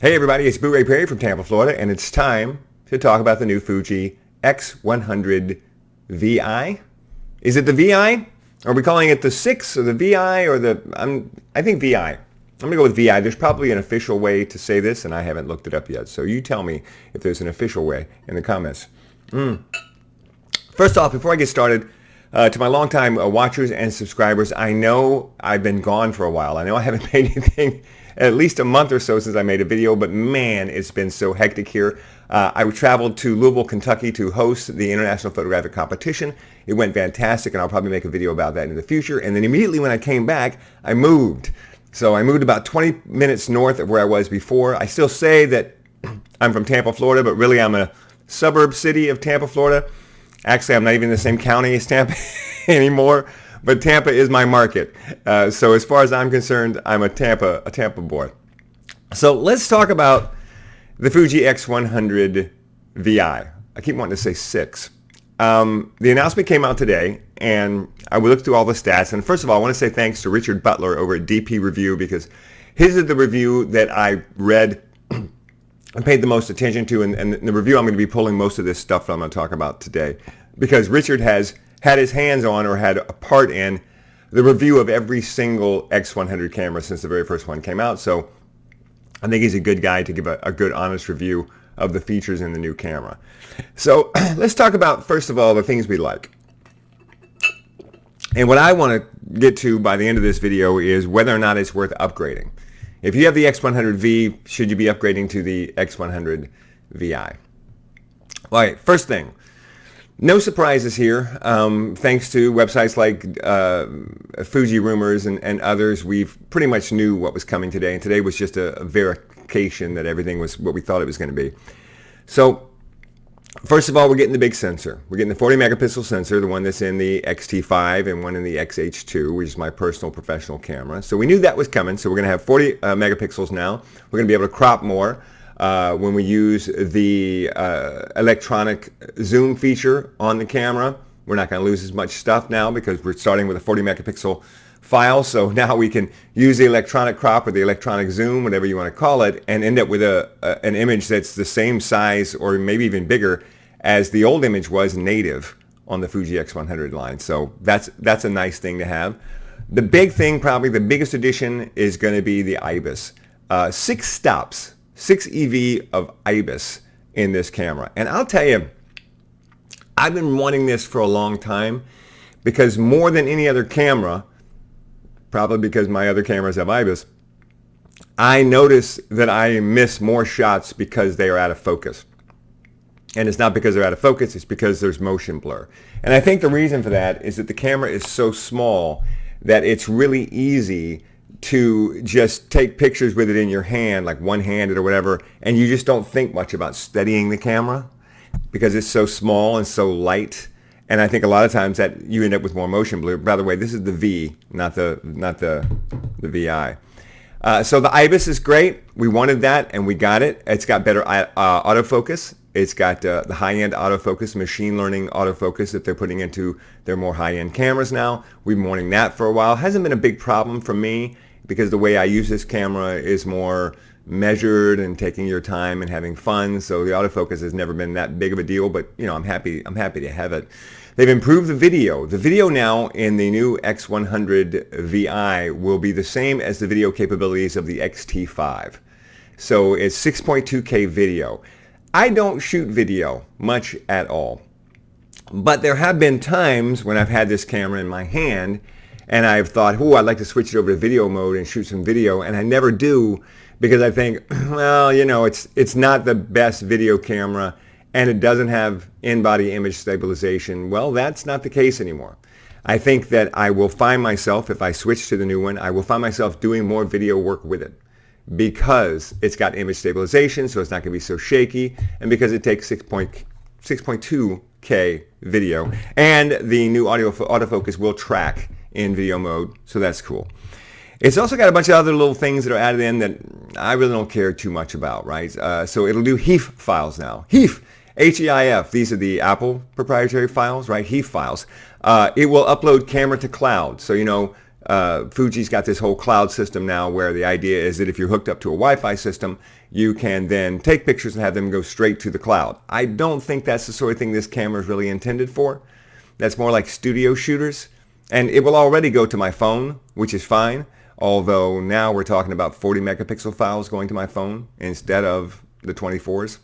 Hey everybody, it's Boo Ray Perry from Tampa, Florida, and it's time to talk about the new Fuji X100VI. Is it the VI? Are we calling it the 6 or the VI or the... I think VI. I'm going to go with VI. There's probably an official way to say this, and I haven't looked it up yet. So you tell me if there's an official way in the comments. First off, before I get started, to my longtime watchers and subscribers, I know I've been gone for a while. I know I haven't made anything at least a month or so since I made a video, but man, it's been so hectic here. I traveled to Louisville, Kentucky to host the International Photographic Competition. It went fantastic, and I'll probably make a video about that in the future. And then immediately when I came back, I moved. So I moved about 20 minutes north of where I was before. I still say that I'm from Tampa, Florida, but really I'm a suburb city of Tampa, Florida. Actually, I'm not even in the same county as Tampa anymore. But Tampa is my market. So as far as I'm concerned, I'm a Tampa boy. So let's talk about the Fuji X100VI. I keep wanting to say 6. The announcement came out today, and I looked through all the stats. And first of all, I want to say thanks to Richard Butler over at DP Review, because his is the review that I read and paid the most attention to, and the review I'm going to be pulling most of this stuff that I'm going to talk about today, because Richard has had his hands on or had a part in the review of every single X100 camera since the very first one came out. So I think he's a good guy to give a good, honest review of the features in the new camera. So let's talk about, first of all, the things we like. And what I want to get to by the end of this video is whether or not it's worth upgrading. If you have the X100V, should you be upgrading to the X100VI? All right, first thing. No surprises here. Thanks to websites like Fuji Rumors and others, we've pretty much knew what was coming today, and today was just a verification that everything was what we thought it was going to be. So, first of all, we're getting the big sensor. We're getting the 40 megapixel sensor, the one that's in the X-T5 and one in the XH2, which is my personal professional camera. So we knew that was coming, so we're going to have 40 megapixels now. We're going to be able to crop more. When we use the electronic zoom feature on the camera, we're not going to lose as much stuff now because we're starting with a 40 megapixel file. So now we can use the electronic crop or the electronic zoom, whatever you want to call it, and end up with an image that's the same size or maybe even bigger as the old image was native on the Fuji X100 line. So that's a nice thing to have. The big thing, probably the biggest addition, is going to be the IBIS. 6 stops. 6 EV of IBIS in this camera. And I'll tell you, I've been wanting this for a long time because more than any other camera, probably because my other cameras have IBIS, I notice that I miss more shots because they are out of focus. And it's not because they're out of focus, it's because there's motion blur. And I think the reason for that is that the camera is so small that it's really easy to just take pictures with it in your hand, like one-handed or whatever, and you just don't think much about steadying the camera because it's so small and so light. And I think a lot of times that you end up with more motion blur. By the way, this is the V, not the VI. So the IBIS is great. We wanted that, and we got it. It's got better autofocus. It's got the high-end autofocus, machine learning autofocus that they're putting into their more high-end cameras now. We've been wanting that for a while. Hasn't been a big problem for me because the way I use this camera is more measured and taking your time and having fun. So the autofocus has never been that big of a deal, but you know, I'm happy to have it. They've improved the video. The video now in the new X100VI will be the same as the video capabilities of the X-T5. So it's 6.2K video. I don't shoot video much at all, but there have been times when I've had this camera in my hand and I've thought, oh, I'd like to switch it over to video mode and shoot some video, and I never do because I think, well, you know, it's not the best video camera and it doesn't have in-body image stabilization. Well, that's not the case anymore. I think that I will find myself, if I switch to the new one, I will find myself doing more video work with it, because it's got image stabilization, so it's not going to be so shaky, and because it takes 6.2K video, and the new autofocus will track in video mode, so that's cool. It's also got a bunch of other little things that are added in that I really don't care too much about, right? So it'll do HEIF files now. HEIF, H-E-I-F, these are the Apple proprietary files, right? HEIF files. It will upload camera to cloud, so you know, Fuji's got this whole cloud system now where the idea is that if you're hooked up to a Wi-Fi system, you can then take pictures and have them go straight to the cloud. I don't think that's the sort of thing this camera is really intended for. That's more like studio shooters. And it will already go to my phone, which is fine. Although now we're talking about 40 megapixel files going to my phone instead of the 24s.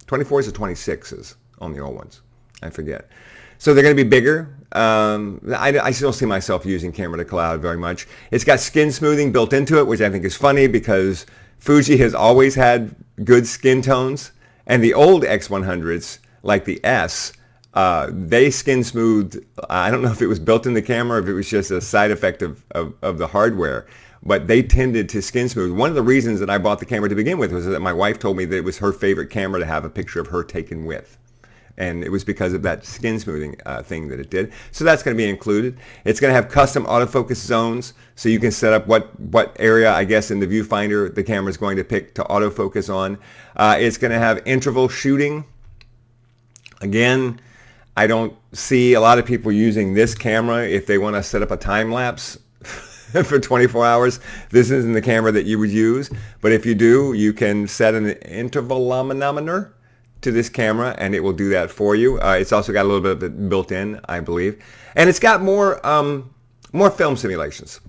24s or 26s on the old ones. I forget. So they're going to be bigger. I still see myself using camera to cloud very much. It's got skin smoothing built into it, which I think is funny because Fuji has always had good skin tones. And the old X100s, like the S, they skin smoothed. I don't know if it was built in the camera or if it was just a side effect of the hardware, but they tended to skin smooth. One of the reasons that I bought the camera to begin with was that my wife told me that it was her favorite camera to have a picture of her taken with. And it was because of that skin smoothing thing that it did. So that's going to be included. It's going to have custom autofocus zones, so you can set up what area, I guess, in the viewfinder the camera is going to pick to autofocus on. It's going to have interval shooting. Again, I don't see a lot of people using this camera if they want to set up a time lapse for 24 hours. This isn't the camera that you would use. But if you do, you can set an intervalometer to this camera and it will do that for you. It's also got a little bit of it built in, I believe. And it's got more film simulations.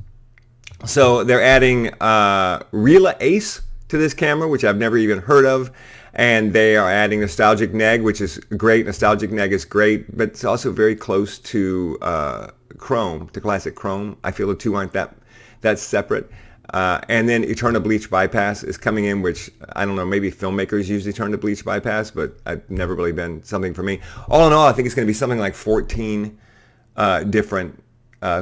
So they're adding Rela Ace to this camera, which I've never even heard of. And they are adding Nostalgic Neg, which is great. Nostalgic Neg is great, but it's also very close to Chrome, to classic Chrome. I feel the two aren't that separate. And then Eternal Bleach Bypass is coming in, which I don't know, maybe filmmakers use Eternal Bleach Bypass, but I've never really been something for me. All in all, I think it's going to be something like 14 different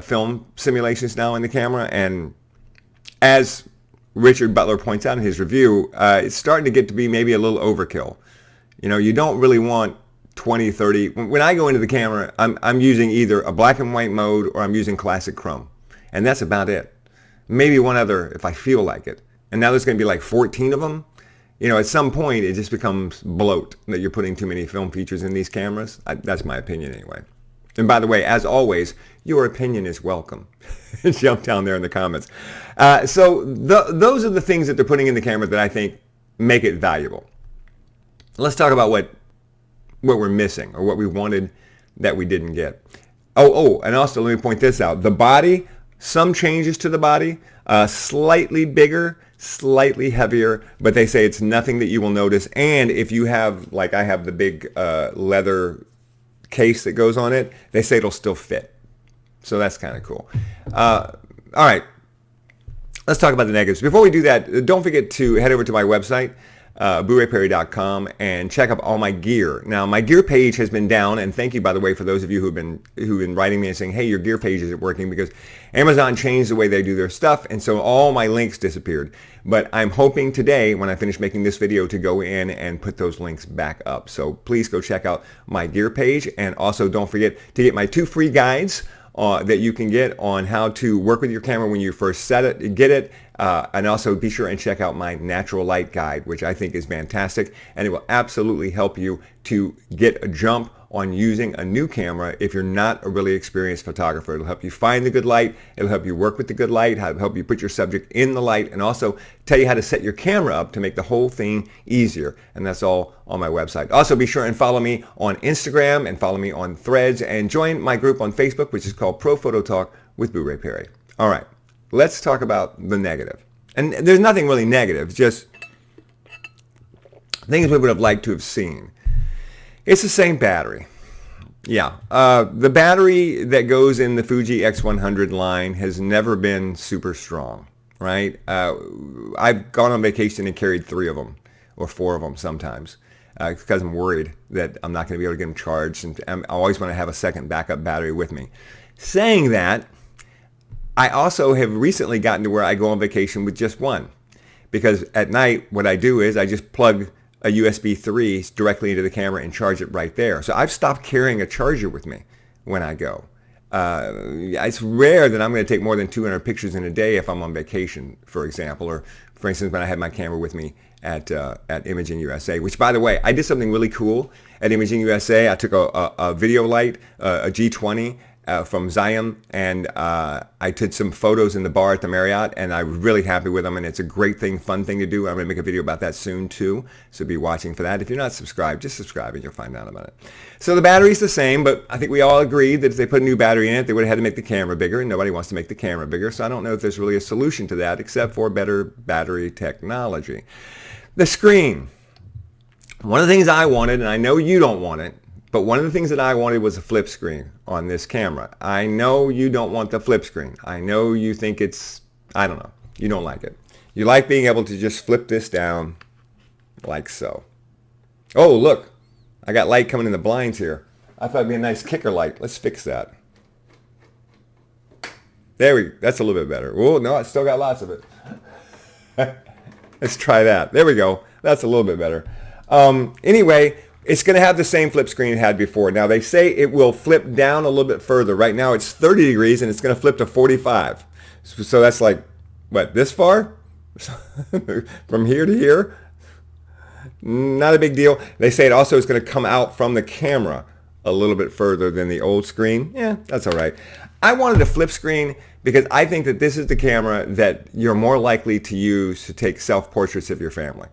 film simulations now in the camera. And as Richard Butler points out in his review, it's starting to get to be maybe a little overkill. You know, you don't really want 20, 30. When I go into the camera, I'm using either a black and white mode or I'm using classic Chrome. And that's about it. Maybe one other if I feel like it. And now there's going to be like 14 of them. You know, at some point it just becomes bloat that you're putting too many film features in these cameras. That's my opinion anyway. And by the way, as always, your opinion is welcome. Jump down there in the comments. So those are the things that they're putting in the camera that I think make it valuable. Let's talk about what we're missing or what we wanted that we didn't get. Oh, and also let me point this out. The body, some changes to the body, slightly bigger, slightly heavier, but they say it's nothing that you will notice. And if you have, like I have the big leather case that goes on it, they say it'll still fit. So that's kind of cool. All right, let's talk about the negatives. Before we do that, don't forget to head over to my website, BluRayPerry.com, and check up all my gear. Now, my gear page has been down, and thank you, by the way, for those of you who've been writing me and saying, hey, your gear page isn't working, because Amazon changed the way they do their stuff, and so all my links disappeared. But I'm hoping today, when I finish making this video, to go in and put those links back up. So please go check out my gear page, and also don't forget to get my 2 free guides that you can get on how to work with your camera when you first get it, and also be sure and check out my natural light guide, which I think is fantastic, and it will absolutely help you to get a jump on using a new camera if you're not a really experienced photographer. It'll help you find the good light, it'll help you work with the good light, help you put your subject in the light, and also tell you how to set your camera up to make the whole thing easier. And that's all on my website. Also, be sure and follow me on Instagram and follow me on Threads, and join my group on Facebook, which is called Pro Photo Talk with Blu-ray Perry. All right, let's talk about the negative. And there's nothing really negative, just things we would have liked to have seen. It's the same battery. Yeah, the battery that goes in the Fuji X100 line has never been super strong, right? I've gone on vacation and carried 3 of them or 4 of them sometimes because I'm worried that I'm not going to be able to get them charged, and I always want to have a second backup battery with me. Saying that, I also have recently gotten to where I go on vacation with just one, because at night what I do is I just plug a USB 3 directly into the camera and charge it right there. So I've stopped carrying a charger with me when I go. It's rare that I'm going to take more than 200 pictures in a day if I'm on vacation, for example, or for instance when I had my camera with me at Imaging USA, which, by the way, I did something really cool at Imaging USA. I took a video light, a G20, from Zion, and I took some photos in the bar at the Marriott, and I was really happy with them, and it's a great thing, fun thing to do. I'm going to make a video about that soon too, so be watching for that. If you're not subscribed, just subscribe and you'll find out about it. So the battery's the same, but I think we all agreed that if they put a new battery in it, they would have had to make the camera bigger, and nobody wants to make the camera bigger, so I don't know if there's really a solution to that except for better battery technology. The screen. One of the things I wanted, and I know you don't want it, but one of the things that I wanted was a flip screen on this camera. I know you don't want the flip screen. I know you think it's, I don't know, you don't like it. You like being able to just flip this down like so. Oh, look, I got light coming in the blinds here. I thought it'd be a nice kicker light. Let's fix that. There we go. That's a little bit better. Oh, no, I still got lots of it. Let's try that. There we go. That's a little bit better. Anyway, it's going to have the same flip screen it had before. Now, they say it will flip down a little bit further. Right now, it's 30 degrees, and it's going to flip to 45. So that's like, what, this far? From here to here? Not a big deal. They say it also is going to come out from the camera a little bit further than the old screen. Yeah, that's all right. I wanted a flip screen because I think that this is the camera that you're more likely to use to take self-portraits of your family.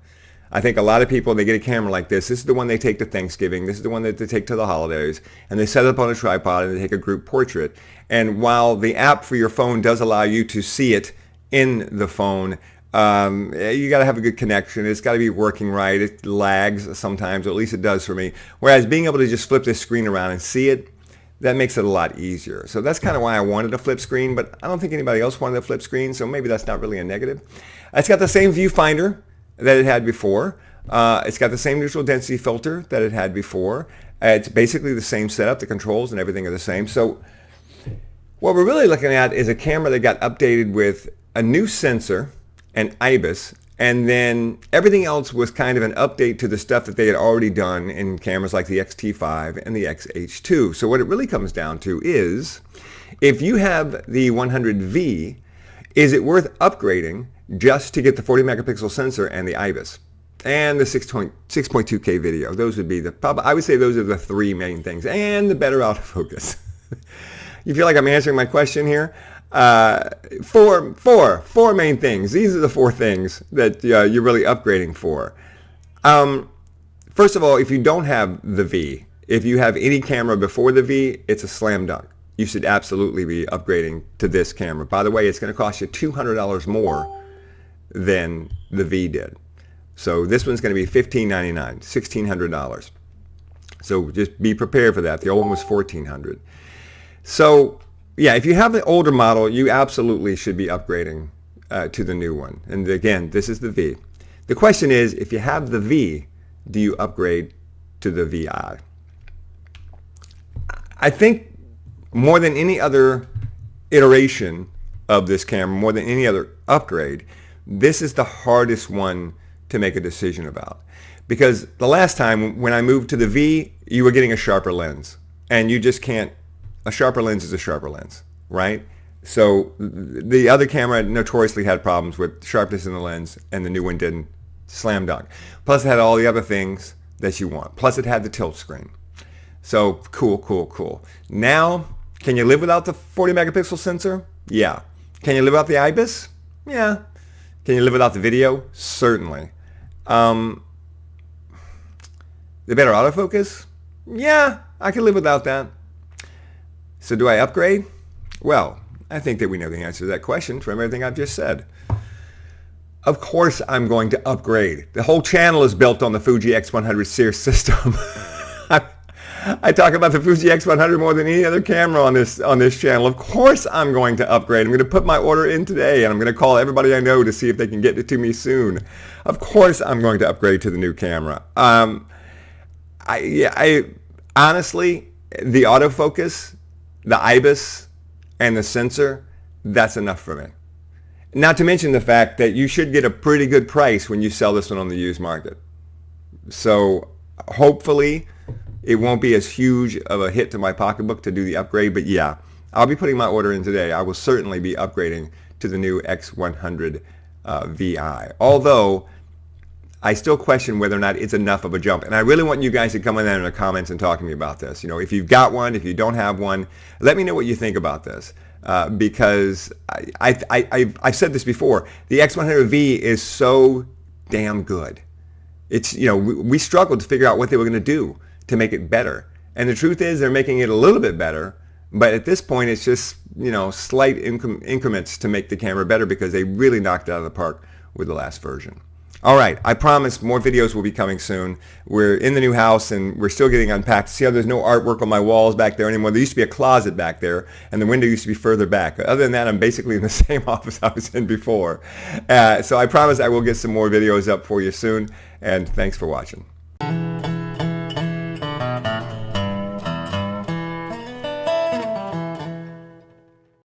I think a lot of people, they get a camera like this. This is the one they take to Thanksgiving. This is the one that they take to the holidays. And they set it up on a tripod and they take a group portrait. And while the app for your phone does allow you to see it in the phone, you got to have a good connection. It's got to be working right. It lags sometimes, or at least it does for me. Whereas being able to just flip this screen around and see it, that makes it a lot easier. So that's kind of why I wanted a flip screen, but I don't think anybody else wanted a flip screen, so maybe that's not really a negative. It's got the same viewfinder that it had before. It's got the same neutral density filter that it had before. It's basically the same setup. The controls and everything are the same. So what we're really looking at is a camera that got updated with a new sensor, an IBIS, and then everything else was kind of an update to the stuff that they had already done in cameras like the X-T5 and the X-H2. So what it really comes down to is, if you have the 100V, is it worth upgrading just to get the 40 megapixel sensor and the IBIS and the 6.2K video? Those would be the, I would say those are the three main things, and the better autofocus. You feel like I'm answering my question here? Four main things. These are the four things that you're really upgrading for. First of all, if you don't have the V, if you have any camera before the V, it's a slam dunk. You should absolutely be upgrading to this camera. By the way, it's going to cost you $200 more than the V did. So this one's going to be $1,599, $1,600. So just be prepared for that. The old one was $1,400. So yeah, if you have the older model, you absolutely should be upgrading to the new one. And again, this is the V. The question is, if you have the V, do you upgrade to the VI? I think more than any other iteration of this camera, more than any other upgrade, this is the hardest one to make a decision about. Because the last time when I moved to the V, you were getting a sharper lens. And you just can't, a sharper lens is a sharper lens, right? So the other camera notoriously had problems with sharpness in the lens, and the new one didn't. Slam dunk. Plus it had all the other things that you want. Plus it had the tilt screen. So cool, cool, cool. Now, can you live without the 40 megapixel sensor? Yeah. Can you live without the IBIS? Yeah. Can you live without the video? Certainly. The better autofocus? Yeah, I can live without that. So do I upgrade? Well, I think that we know the answer to that question from everything I've just said. Of course I'm going to upgrade. The whole channel is built on the Fuji X100 series system. I talk about the Fuji X100 more than any other camera on this channel. Of course I'm going to upgrade. I'm going to put my order in today, and I'm going to call everybody I know to see if they can get it to me soon. Of course I'm going to upgrade to the new camera. I honestly, the autofocus, the IBIS, and the sensor, that's enough for me. Not to mention the fact that you should get a pretty good price when you sell this one on the used market. So hopefully it won't be as huge of a hit to my pocketbook to do the upgrade, but yeah, I'll be putting my order in today. I will certainly be upgrading to the new X100VI. Although I still question whether or not it's enough of a jump. And I really want you guys to come in there in the comments and talk to me about this. You know, if you've got one, if you don't have one, let me know what you think about this. Because I've said this before, the X100V is so damn good. It's, you know, we struggled to figure out what they were going to do to make it better. And the truth is they're making it a little bit better, but at this point it's just, you know, slight increments to make the camera better because they really knocked it out of the park with the last version. All right, I promise more videos will be coming soon. We're in the new house and we're still getting unpacked. See how there's no artwork on my walls back there anymore? There used to be a closet back there and the window used to be further back. Other than that, I'm basically in the same office I was in before. So I promise I will get some more videos up for you soon, and thanks for watching.